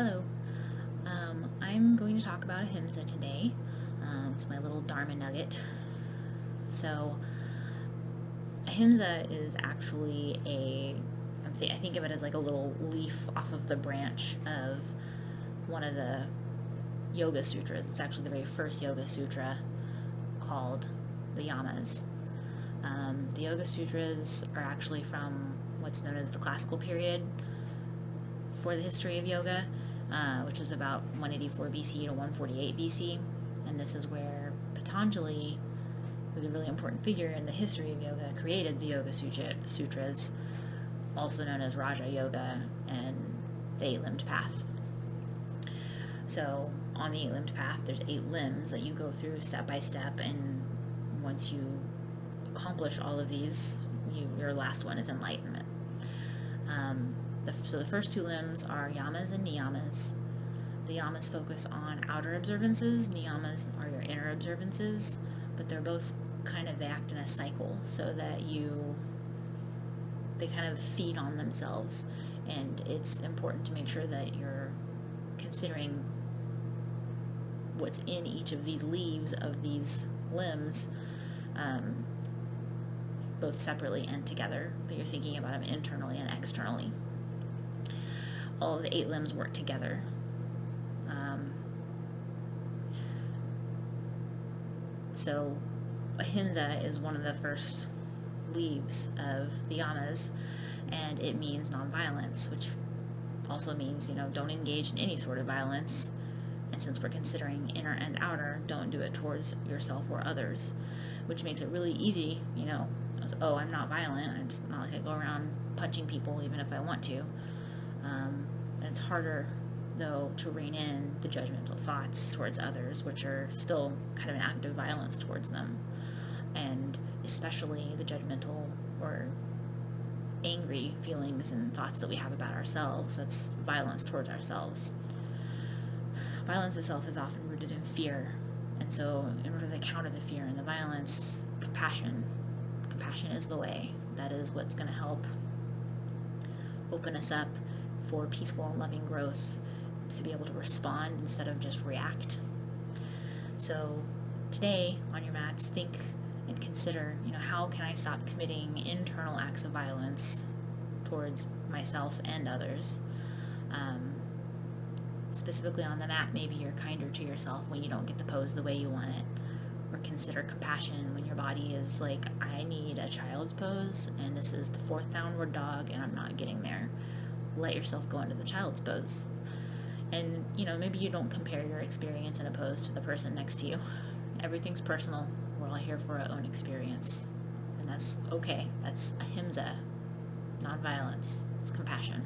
Hello. I'm going to talk about Ahimsa today. It's my little Dharma nugget. So, Ahimsa is actually I think of it as like a little leaf off of the branch of one of the Yoga Sutras. It's actually the very first Yoga Sutra called the Yamas. The Yoga Sutras are actually from what's known as the classical period for the history of yoga, which was about 184 BC to 148 BC. And this is where Patanjali, who's a really important figure in the history of yoga, created the Yoga Sutras, also known as Raja Yoga and the Eight-Limbed Path. So on the Eight-Limbed Path, there's 8 limbs that you go through step by step, and once you accomplish all of these, your last one is enlightenment. So the first 2 limbs are Yamas and Niyamas. The Yamas focus on outer observances, Niyamas are your inner observances, but they're both they act in a cycle so that they kind of feed on themselves, and it's important to make sure that you're considering what's in each of these leaves of these limbs, both separately and together, that you're thinking about them internally and externally. All of the 8 limbs work together. So Ahimsa is one of the first leaves of the Yamas, and it means nonviolence, which also means, don't engage in any sort of violence. And since we're considering inner and outer, don't do it towards yourself or others, which makes it really easy, I'm not violent, I'm just not going to go around punching people even if I want to. And it's harder, though, to rein in the judgmental thoughts towards others, which are still kind of an act of violence towards them, and especially the judgmental or angry feelings and thoughts that we have about ourselves. That's violence towards ourselves. Violence itself is often rooted in fear, and so in order to counter the fear and the violence, compassion is the way. That is what's going to help open us up for peaceful and loving growth, to be able to respond instead of just react. So today on your mats, think and consider, how can I stop committing internal acts of violence towards myself and others? Specifically on the mat, maybe you're kinder to yourself when you don't get the pose the way you want it. Or consider compassion when your body is like, I need a child's pose, and this is the 4th downward dog, and I'm not getting there. Let yourself go into the child's pose. And, maybe you don't compare your experience in a pose to the person next to you. Everything's personal. We're all here for our own experience. And that's okay. That's Ahimsa, not violence. It's compassion.